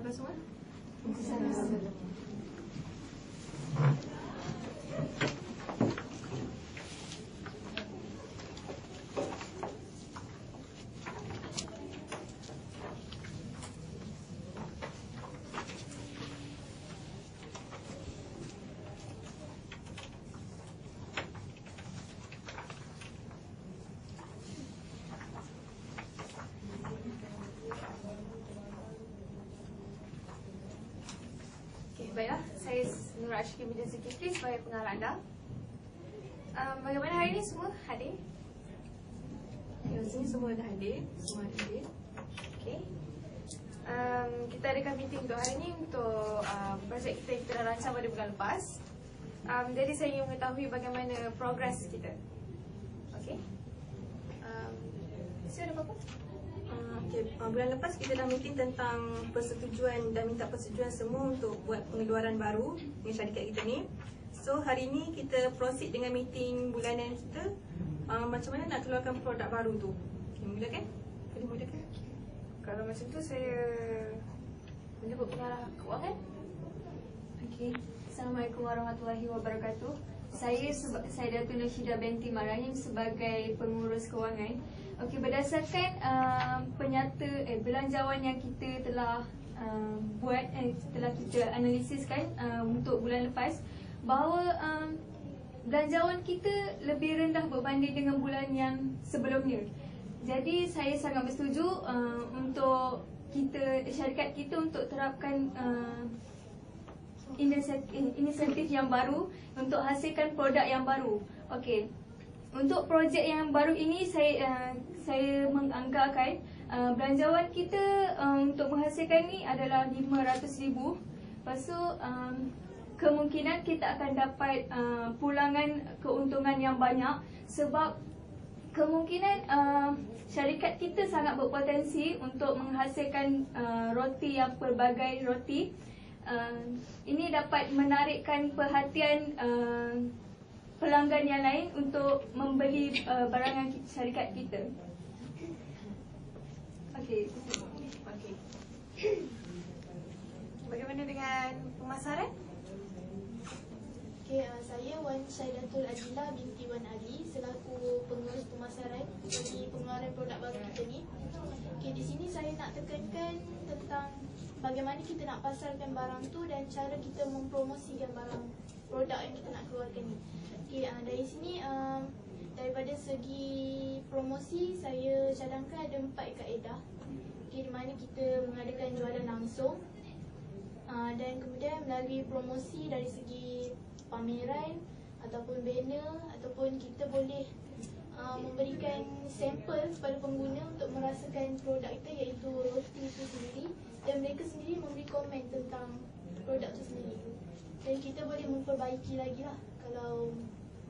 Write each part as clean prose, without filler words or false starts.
khabar semua? Baiklah, saya Nur Ashki bin Zulkifli sebagai pengarah anda. Bagaimana hari ini semua hadir? Rasanya semua dah hadir. Semua hadir. Okay. Kita adakan meeting untuk hari ini untuk projek kita dah rancang pada bulan lepas. Jadi saya ingin mengetahui bagaimana progres kita. Okay. Ada apa-apa? Bulan lepas kita dah meeting tentang persetujuan dan minta persetujuan semua untuk buat pengeluaran baru dengan syarikat kita ni. So hari ni kita proceed dengan meeting bulanan kita. Macam mana nak keluarkan produk baru tu? Okay, mulakan? Boleh mulakan? Kalau macam tu saya menyebut pengarah kewangan. Okey. Assalamualaikum warahmatullahi wabarakatuh. Saya Datuk Nashidah binti Marahim sebagai pengurus kewangan. Okey, berdasarkan belanjawan yang kita telah telah kita analisiskan untuk bulan lepas, bahawa belanjawan kita lebih rendah berbanding dengan bulan yang sebelumnya. Jadi saya sangat bersetuju untuk syarikat kita untuk terapkan inisiatif yang baru untuk hasilkan produk yang baru. Okey. Untuk projek yang baru ini saya menganggarkan belanjawan kita untuk menghasilkan ni adalah 500,000. Lepas tu kemungkinan kita akan dapat pulangan keuntungan yang banyak sebab kemungkinan syarikat kita sangat berpotensi untuk menghasilkan roti yang pelbagai roti. Ini dapat menarikkan perhatian pelanggan yang lain untuk membeli barangan syarikat kita. Okey. Bagaimana dengan pemasaran? Okay, saya Wan Syaidatul Adila binti Wan Ali selaku pengurus pemasaran bagi pengeluaran produk baru kita ni. Okay, di sini saya nak tekankan tentang bagaimana kita nak pasarkan barang tu dan cara kita mempromosikan barang produk yang kita nak keluarkan ni. Okay, dari sini daripada segi promosi saya cadangkan ada 4 kaedah. Okay, di mana kita mengadakan jualan langsung dan kemudian melalui promosi dari segi pameran ataupun banner ataupun kita boleh memberikan sampel kepada pengguna untuk merasakan produk kita iaitu roti itu sendiri dan mereka sendiri memberi komen tentang produk itu sendiri. Dan kita boleh memperbaiki lagi lah kalau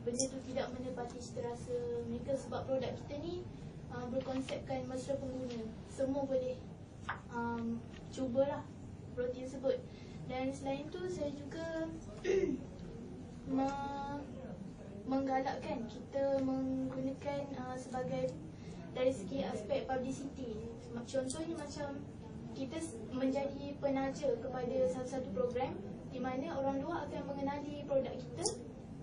benda tu tidak menepati cita rasa mereka sebab produk kita ni berkonsepkan mesra pengguna. Semua boleh cubalah roti tersebut. Dan selain tu saya juga menggalakkan kita menggunakan sebagai dari segi aspek publicity. Contohnya macam kita menjadi penaja kepada satu-satu program di mana orang luar akan mengenali produk kita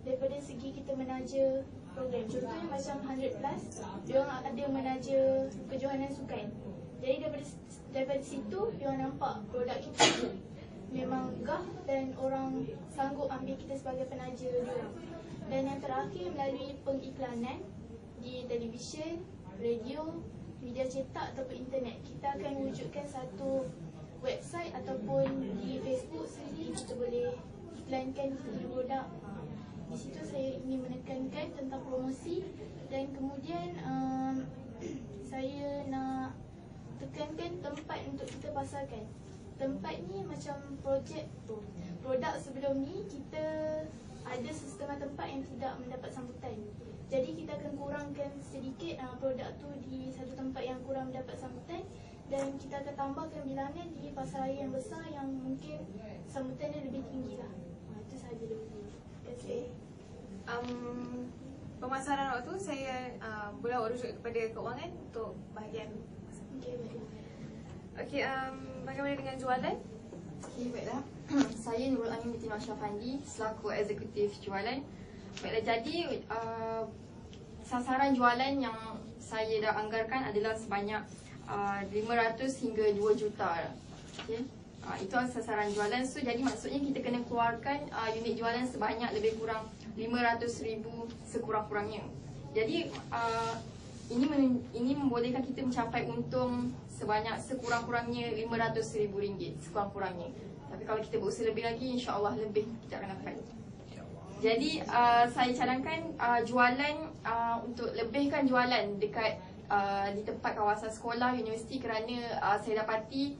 daripada segi kita menaja program. Contohnya macam 100 Plus, diorang ada menaja kejohanan sukan. Jadi daripada situ diorang nampak produk kita memang megah dan orang sanggup ambil kita sebagai penaja diorang. Dan yang terakhir melalui pengiklanan di televisyen, radio, media cetak ataupun internet. Kita akan wujudkan satu website ataupun di Facebook sendiri kita boleh iklankan kita produk. Di situ saya ingin menekankan tentang promosi dan kemudian saya nak tekankan tempat untuk kita pasarkan. Tempat ni macam produk sebelum ni kita ada setengah tempat yang tidak mendapat sambutan. Jadi kita akan kurangkan sedikit produk tu di satu tempat yang kurang mendapat sambutan dan kita akan tambahkan bilangan di pasaraya yang besar yang mungkin sambutannya lebih tinggi lah. Itu sahaja dulu. Okay. Pemasaran waktu saya boleh rujuk kepada keuangan untuk bahagian. Okay, baik. Okey, bagaimana dengan jualan? Okay, baiklah. Saya Nurul Amin binti Masya Fandi selaku eksekutif jualan. Baiklah, jadi sasaran jualan yang saya dah anggarkan adalah sebanyak 500 hingga 2 juta. Okay. Itu sasaran jualan. So jadi maksudnya kita kena keluarkan unit jualan sebanyak lebih kurang 500,000 sekurang-kurangnya. Jadi ini membolehkan kita mencapai untung sebanyak sekurang-kurangnya RM500,000 sekurang-kurangnya. Tapi kalau kita berusaha lebih lagi, insya-Allah lebih kita akan dapat. Jadi saya cadangkan jualan untuk lebihkan jualan dekat di tempat kawasan sekolah, universiti, kerana saya dapati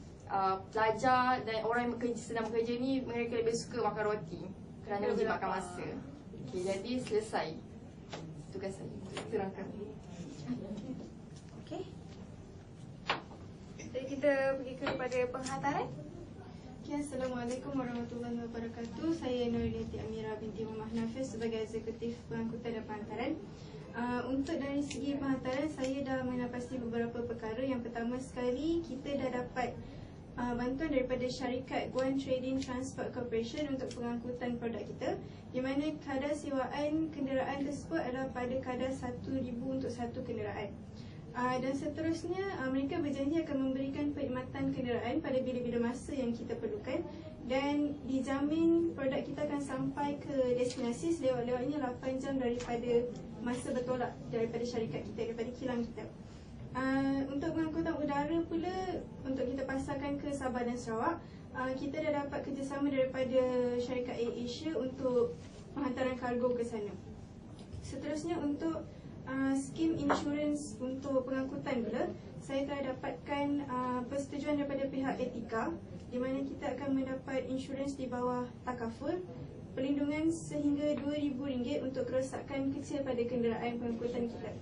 pelajar dan orang yang sedang bekerja ni mereka lebih suka makan roti kerana menjimatkan masa. Okay, jadi selesai tugas saya terangkan. Okey. Jadi kita pergi kepada penghantaran. Okay, Assalamualaikum warahmatullahi wabarakatuh. Saya Nuruliyati Amira binti Muhammad Nafiz sebagai eksekutif pengangkutan dan penghantaran. Untuk dari segi penghantaran, saya dah menapasi beberapa perkara. Yang pertama sekali, kita dah dapat bantuan daripada syarikat Guan Trading Transport Corporation untuk pengangkutan produk kita, di mana kadar sewaan kenderaan tersebut adalah pada kadar RM1,000 untuk satu kenderaan. Dan seterusnya, mereka berjanji akan memberikan perkhidmatan kenderaan pada bila-bila masa yang kita perlukan, dan dijamin produk kita akan sampai ke destinasi selewat-lewatnya 8 jam daripada masa bertolak daripada syarikat kita, daripada kilang kita. Untuk pengangkutan udara pula, untuk kita pasarkan ke Sabah dan Sarawak, kita dah dapat kerjasama daripada syarikat Air Asia untuk penghantaran kargo ke sana. Seterusnya, untuk skim insurans untuk pengangkutan pula, saya telah dapatkan persetujuan daripada pihak Etika, di mana kita akan mendapat insurans di bawah takaful, perlindungan sehingga RM2,000 untuk kerosakan kecil pada kenderaan pengangkutan kita.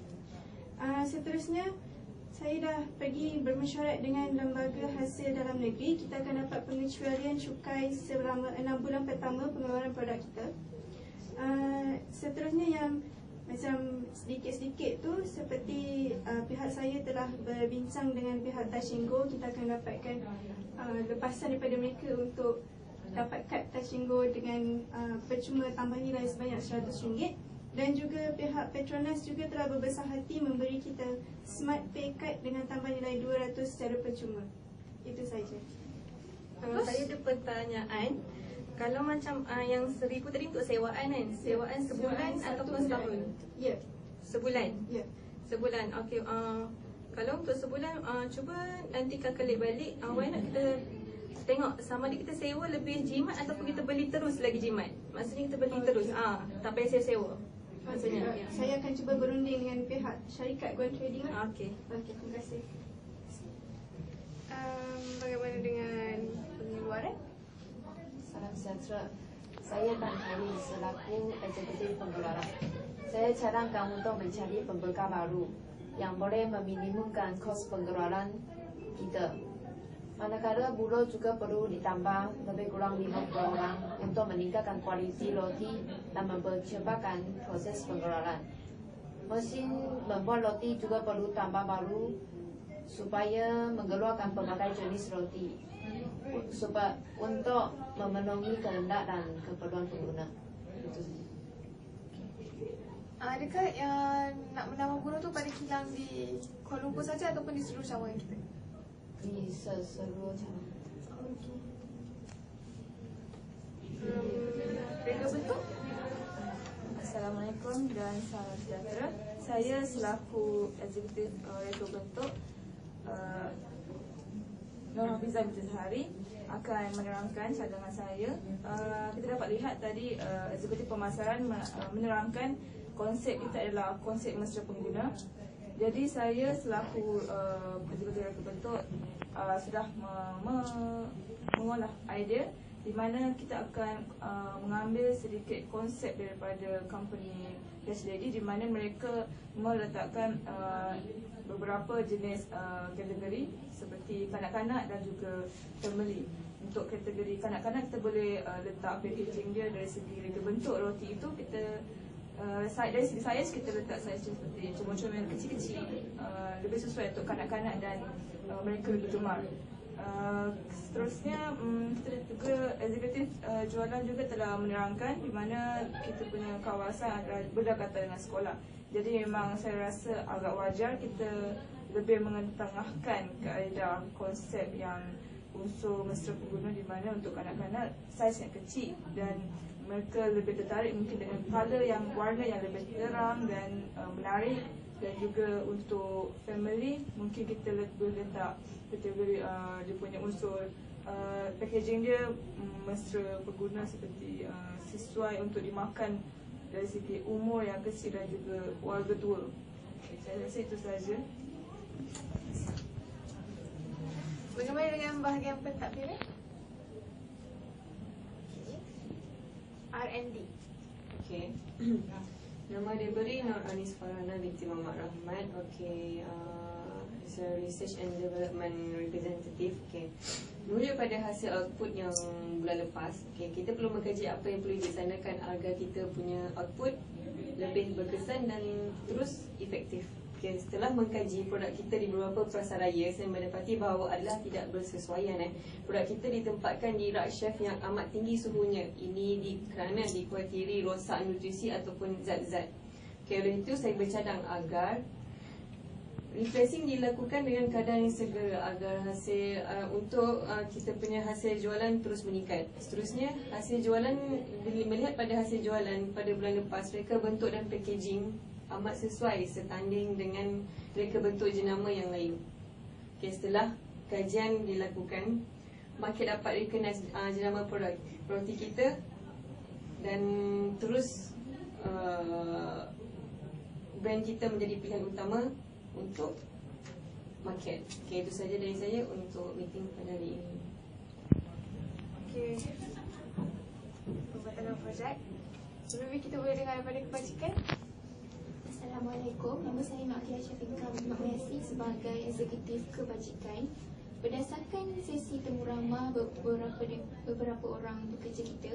Seterusnya, saya dah pergi bermesyuarat dengan lembaga hasil dalam negeri. Kita akan dapat pengecualian cukai selama 6 bulan pertama pengeluaran produk kita. Seterusnya yang macam sedikit-sedikit tu, seperti pihak saya telah berbincang dengan pihak Touch 'n Go. Kita akan dapatkan lepasan daripada mereka untuk dapat kad Touch 'n Go dengan percuma tambah nilai sebanyak RM100. Dan juga pihak Petronas juga telah berbesar hati memberi kita Smart Pay Card dengan tambah nilai RM200 secara percuma. Itu saja. Saya ada pertanyaan. Kalau macam yang RM1,000 tadi untuk sewaan kan? Sewaan sebulan ataupun setahun? Ya. Sebulan? Ya. Sebulan, okey. Kalau untuk sebulan, cuba nanti kalkulate balik. Why not kita tengok sama ada kita sewa lebih jimat ataupun kita beli terus lagi jimat. Maksudnya kita beli terus, tak payah sewa-sewa. Maksudnya, Saya akan cuba berunding dengan pihak syarikat Guan Trading. okey. Okey, terima kasih. Bagaimana dengan pengeluaran? Salam sejahtera. Saya Tan Hari selaku eksekutif pengeluaran. Saya cadangkan untuk mencari pembekal baru yang boleh meminimumkan kos pengeluaran kita. Manakala buruh juga perlu ditambah lebih kurang 50 orang untuk meningkatkan kualiti roti dan mempercepatkan proses pengeluaran. Mesin membuat roti juga perlu tambah baru supaya mengeluarkan pelbagai jenis roti untuk memenuhi kehendak dan keperluan pengguna. Itu saja. Adakah yang nak menambah buruh tu pada kilang di Kuala Lumpur saja ataupun di seluruh cawangan kita? Di seluruh cabang. Reka bentuk? Assalamualaikum dan salam sejahtera. Saya selaku eksekutif reka bentuk Nur Hafizah binti Zahari akan menerangkan cadangan saya. Kita dapat lihat tadi eksekutif pemasaran menerangkan konsep kita adalah konsep mesra pengguna. Jadi saya selaku eksekutif reka bentuk sudah mengolah idea di mana kita akan mengambil sedikit konsep daripada company Dash Lady, di mana mereka meletakkan beberapa jenis kategori seperti kanak-kanak dan juga family. Untuk kategori kanak-kanak kita boleh letak packaging dia dari segi reka bentuk roti itu kita dari segi saiz kita letak saiz seperti comel-comel kecil-kecil, lebih sesuai untuk kanak-kanak dan mereka lebih gemar. Seterusnya kita juga eksekutif jualan juga telah menerangkan di mana kita punya kawasan adalah berdekatan dengan sekolah. Jadi memang saya rasa agak wajar kita lebih mengetengahkan kaedah konsep yang unsur mesra pengguna di mana untuk kanak-kanak saiz yang kecil dan mereka lebih tertarik mungkin dengan colour yang warna yang lebih terang dan menarik. Dan juga untuk family mungkin kita boleh letak kategori dia punya unsur packaging dia mesra pengguna seperti sesuai untuk dimakan dari segi umur yang kecil dan juga warga tua. Okay, saya rasa itu sahaja. Bagaimana dengan bahagian pentadbiran? R&D. Okay. Nama dia beri Nur Anis Farhana binti Muhammad Rahmat. Okay, as a research and development representative. Okay, merujuk pada hasil output yang bulan lepas, okay, kita perlu mengkaji apa yang perlu dilaksanakan agar kita punya output lebih berkesan dan terus efektif. Okay, setelah mengkaji produk kita di beberapa pasaraya, saya mendapati bahawa adalah tidak bersesuaian. Produk kita ditempatkan di rak chef yang amat tinggi suhunya. Ini kerana dikhawatiri rosak nutrisi ataupun zat-zat. Okay, oleh itu saya bercadang agar refreshing dilakukan dengan kadar yang segera agar hasil untuk kita punya hasil jualan terus meningkat. Seterusnya, hasil jualan, melihat pada hasil jualan pada bulan lepas, reka bentuk dan packaging amat sesuai setanding dengan reka bentuk jenama yang lain. Okay, setelah kajian dilakukan, market dapat recognize jenama produk kita dan terus brand kita menjadi pilihan utama untuk market. Okay, itu saja dari saya untuk meeting pada hari ini. Okay. Pembuatan projek. Sebelum kita boleh dengar daripada kebajikan. Assalamualaikum, nama saya Makia Syafiqah Mahmayasi sebagai Eksekutif Kebajikan. Berdasarkan sesi temu ramah beberapa orang pekerja kita,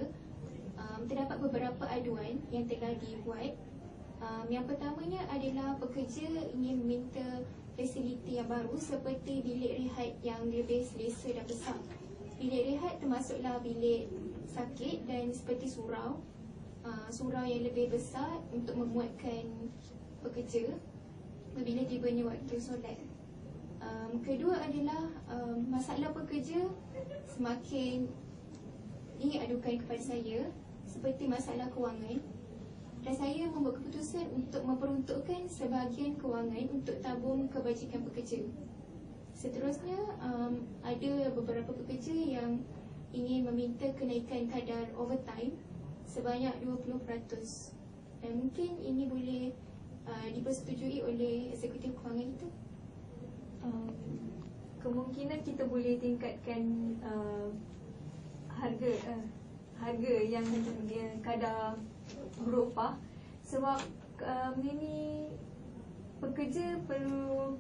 terdapat beberapa aduan yang telah dibuat. Yang pertamanya adalah pekerja ingin meminta fasiliti yang baru seperti bilik rehat yang lebih selesa dan besar. Bilik rehat termasuklah bilik sakit dan seperti surau yang lebih besar untuk memuatkan pekerja bila tibanya waktu solat. Kedua adalah masalah pekerja semakin ingin adukan kepada saya seperti masalah kewangan, dan saya membuat keputusan untuk memperuntukkan sebahagian kewangan untuk tabung kebajikan pekerja. Seterusnya, ada beberapa pekerja yang ingin meminta kenaikan kadar overtime sebanyak 20%, dan mungkin ini boleh dipersetujui oleh eksekutif kewangan kita. Kemungkinan kita boleh tingkatkan harga yang dia kadar berupah, sebab ini pekerja perlu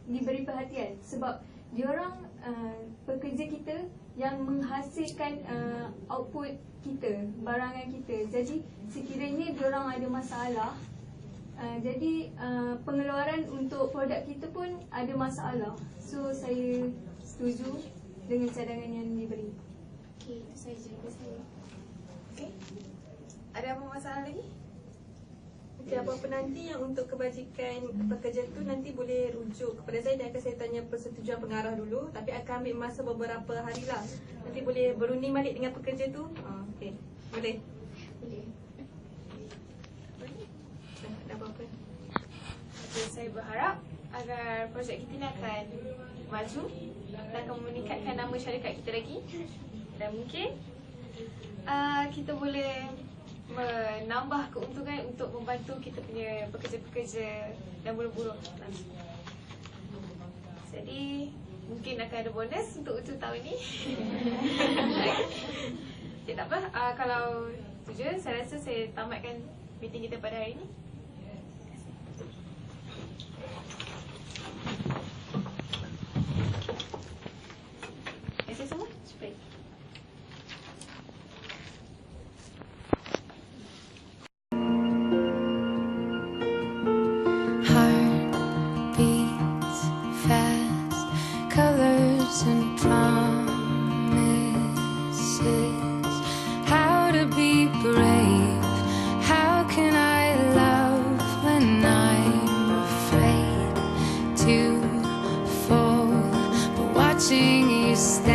diberi perhatian sebab diorang pekerja kita yang menghasilkan output kita, barangan kita. Jadi sekiranya diorang ada masalah, jadi pengeluaran untuk produk kita pun ada masalah. So saya setuju dengan cadangan yang diberi. Okey, itu saja dari saya. Okay. Ada apa masalah lagi? Okay, apa-apa nanti yang untuk kebajikan pekerja tu nanti boleh rujuk kepada saya dan akan saya tanya persetujuan pengarah dulu. Tapi akan ambil masa beberapa hari lah. Nanti boleh berunding balik dengan pekerja tu. Okey, boleh? Boleh. Ada apa-apa? Okay, saya berharap agar projek kita ni akan maju dan akan meningkatkan nama syarikat kita lagi. Dan mungkin kita boleh menambah keuntungan untuk membantu kita punya pekerja-pekerja dan buruh-buruh langsung. Jadi mungkin akan ada bonus untuk utuh tahun ni. Okay, tak apa, kalau tu je, saya rasa saya tamatkan meeting kita pada hari ni. Terima kasih semua. Baik. Heart beats fast. dreams and promises. How to be brave? How can I love when I'm afraid to fall? But watching you stay